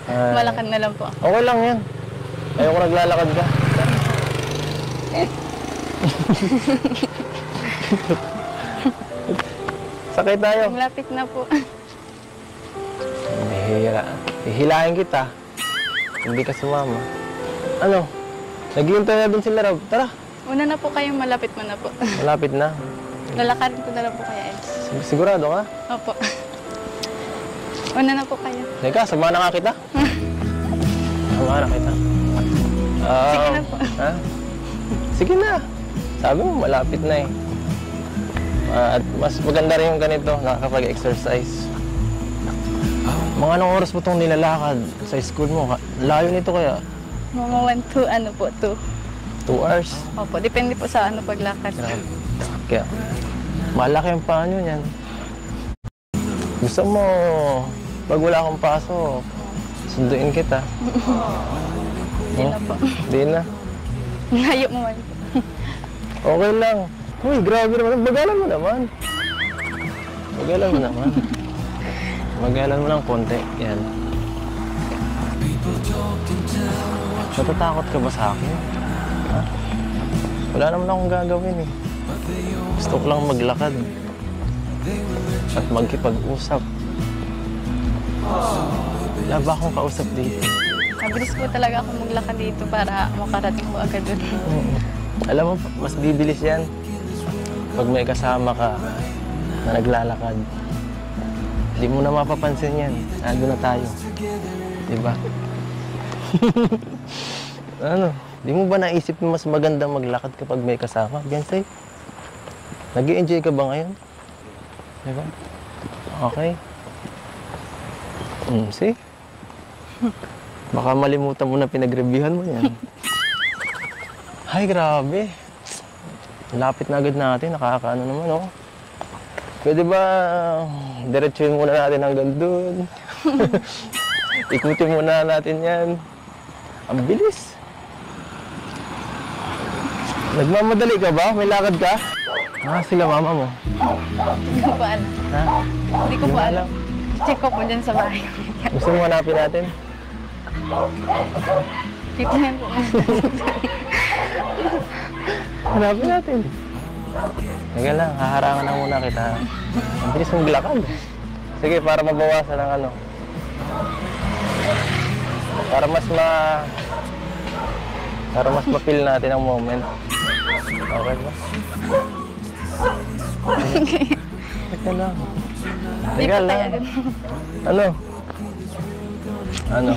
Malakad na lang po. Okay lang yan. Ayoko naglalakad ka. Sakay tayo. Malapit na po. Hihilahin kita. Hindi ka sumama. Ano? Naghihintay na dun sila, Rob. Tara. Una na po kayong malapit mo na po. Malapit na. Lalakarin ko na lang po kaya, Eds. Sigurado ka? Opo. Una na po kayo. Teka, samahan na nga kita. Samahan na kita. Sige na po. Ha? Sige na. Sabi mo, malapit na eh. At mas maganda rin yung ganito, nakakapag-exercise. Mga anong oras mo itong nilalakad sa school mo? Layo nito kaya? Mga 1 to ano po, 2. 2 hours? Opo, depende po sa ano paglakad. Kaya, malaki ang paa nyo yan. Gusto mo, pag wala akong pasok, sunduin kita. Hindi na po. Hindi na. Layo mo man po. Okay lang. Uy, grabe naman. Bagalan mo naman. Bagalan mo naman. Bagalan mo ng konti. Yan. Natatakot ka ba sa akin? Ha? Wala naman akong gagawin eh. Gusto ko lang maglakad. At magkipag-usap. Wala ba akong kausap dito? Mabilis po talaga ako maglakad dito para makarating po agad doon. Alam mo, mas bibilis yan pag may kasama ka na naglalakad. Hindi mo na mapapansin yan. Ando na tayo. Diba? Ano? Di mo ba naisip na mas maganda maglakad kapag may kasama? Beyonce? Nag-i-enjoy ka ba ngayon? Diba? Okay. See? Baka malimutan mo na pinag-reviewhan mo yan. Ay, grabe. Lapit na agad natin. Nakakaano naman, oh. Pwede ba diretsuhin muna natin hanggang doon? Ikutin muna natin yan. Ang bilis. Nagmamadali ka ba? May lakad ka? Sila mama mo. Hindi ko pa alam. Ha? Hindi ko pa alam. Check ko po dyan sa bahay. Gusto mo hanapin natin? Tignan po. Hanapin natin. Sige lang, haharangan na muna kita. Ang bilis mong lakad. Sige, para mabawasan ng ano. Para mas ma-feel natin ang moment. Okay ba? Okay. Teka lang. Hindi Teka po tayo lang. agad. Ano? Ano?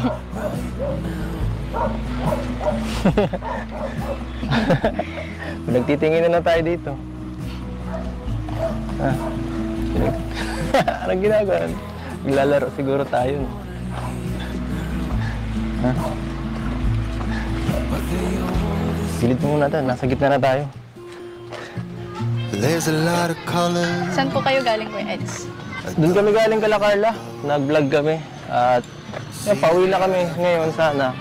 Nagtitingin na tayo dito. Anong ginagawa? Naglalaro siguro tayo. Pilit mo muna ito. Nasa gitna na tayo. Saan po kayo galing, Kuya Eds? Doon kami galing kala Carla. Nag-vlog kami. At pauwi na kami ngayon sana.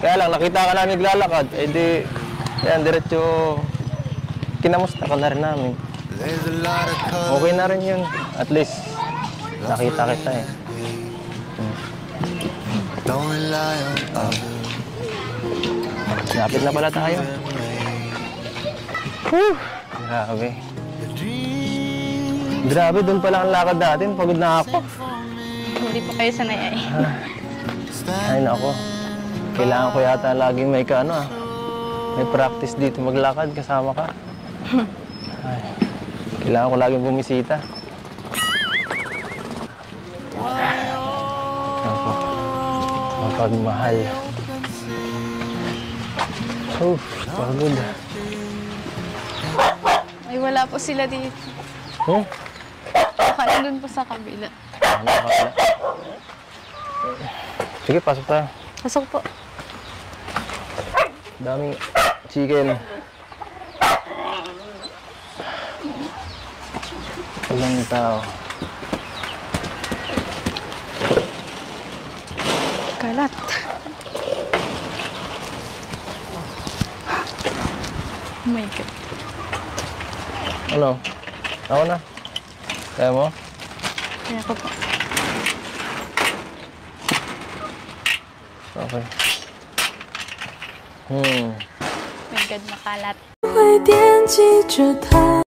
Kaya lang, nakita ka namin naglalakad. Eh di, yan, diretso kinamusta ka na rin namin. Okay na rin yun. At least, nakita kita eh. Lapit na pala tayo. Whew! Grabe. Grabe, doon pala ang lakad natin. Pagod na ako. Hindi po kayo sanay ay. Ay, nako. Kailangan ko yata laging may may practice dito maglakad kasama ka. Ay, kailangan ko laging bumisita. Ako, mapagmahal. Pagod. Ay, wala po sila dito. Baka nandun po sa kabila. Sige, pasok tayo. Pasok po. Daming chicken. Walang tao. Kalat. Oh my God. Ano? Ako na. Kaya mo? Kaya ko po. Okay. My God, makalat. 会惦记着他。